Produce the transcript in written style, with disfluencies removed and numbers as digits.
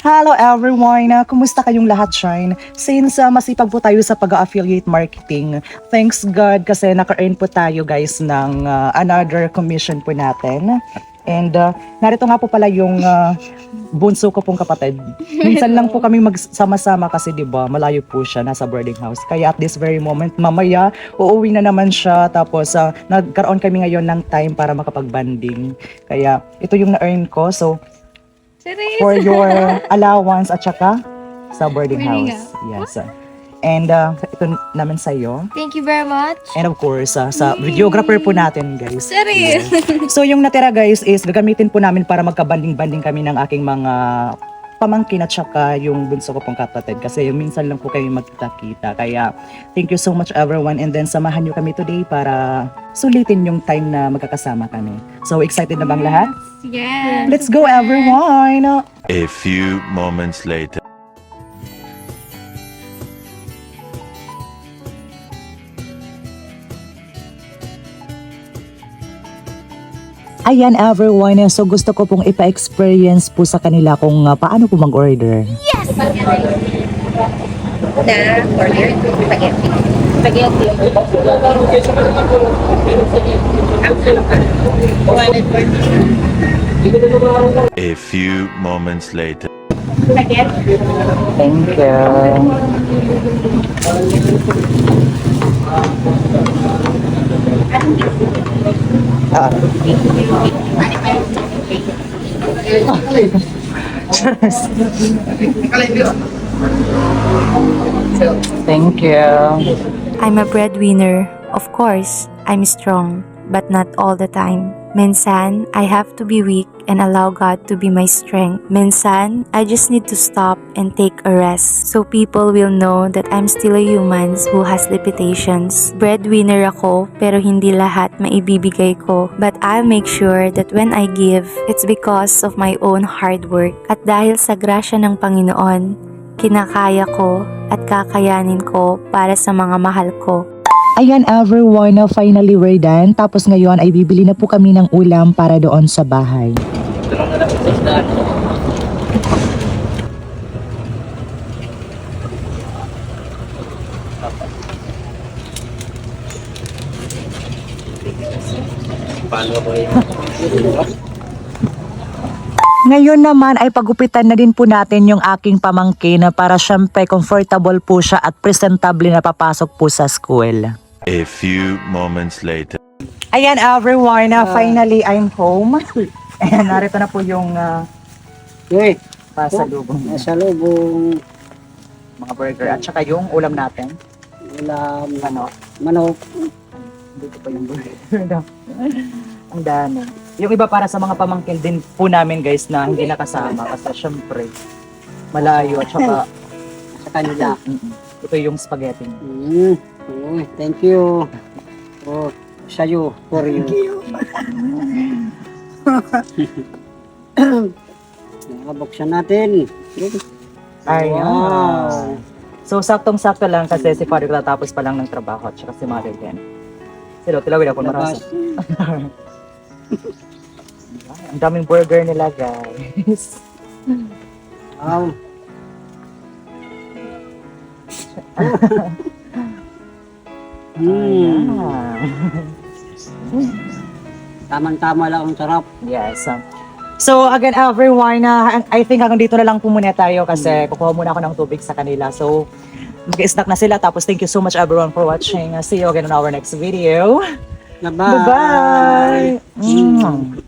Hello everyone! Kumusta kayong lahat, Shine? Since masipag po tayo sa pag-affiliate marketing, thanks God kasi naka-earn po tayo guys ng another commission po natin. And narito nga po pala yung bunso ko pong kapatid. Minsan lang po kami magsama-sama kasi 'di ba, malayo po siya, nasa boarding house. Kaya at this very moment, mamaya uuwi na naman siya tapos nagkaroon kami ngayon ng time para makapag-banding. Kaya ito yung na-earn ko. So for your allowance at saka sa boarding house. Yes. And ito naman sa iyo. Thank you very much. And of course, sa videographer po natin, guys. Serious? Yes. So yung natira guys is gagamitin po namin para magka-banding-banding kami ng aking mga pamangkin at saka yung bunso ko pong kapatid kasi minsan lang po kami magkita-kita. Kaya thank you so much everyone, and then samahan nyo kami today para sulitin yung time na magkakasama kami. So excited na bang lahat? Yes. Let's go everyone! A few moments later. Ayan everyone, so gusto ko pong ipa-experience po sa kanila kung paano po mag-order. Yes! Na order spaghetti. Spaghetti. A few moments later. Spaghetti. Thank you. Thank you. I'm a breadwinner. Of course, I'm strong, but not all the time. Minsan, I have to be weak and allow God to be my strength. Minsan, I just need to stop and take a rest so people will know that I'm still a human who has limitations. Breadwinner ako, pero hindi lahat maibibigay ko. But I'll make sure that when I give, it's because of my own hard work. At dahil sa grasya ng Panginoon, kinakaya ko at kakayanin ko para sa mga mahal ko. Ayan everyone, finally we're done. Tapos ngayon ay bibili na po kami ng ulam para doon sa bahay. Ngayon naman ay pagupitan na din po natin yung aking pamangkin para syempre comfortable po siya at presentable na papasok po sa school. A few moments later. Ayan everyone, finally I'm home. Ayan, narito na po yung Uy, pasalubong, nasa lubong, mga burger at saka yung ulam natin. ulam, Ano? manok. Dito pa yung burger. Ang dami. Yung iba para sa mga pamangkin din po namin guys na hindi nakasama kasi syempre malayo at saka Sa kanila. ito yung spaghetti. Uy, thank you. Oh, sa'yo, for you. Nakabuksan natin. Ayan. Wow. So saktong-sakto lang kasi si Father tatapos pa lang ng trabaho at saka si Mother din. Sila tilawin ako marasa. Labas. Ang daming burger nila guys. Wow. Ayan. Tama-tama lang ang sarap. Yes. So again everyone, I think hanggang dito na lang po muna tayo kasi kukuha muna ako ng tubig sa kanila. So mag-snack na sila. Tapos thank you so much everyone for watching. See you again on our next video. Bye-bye. Bye-bye!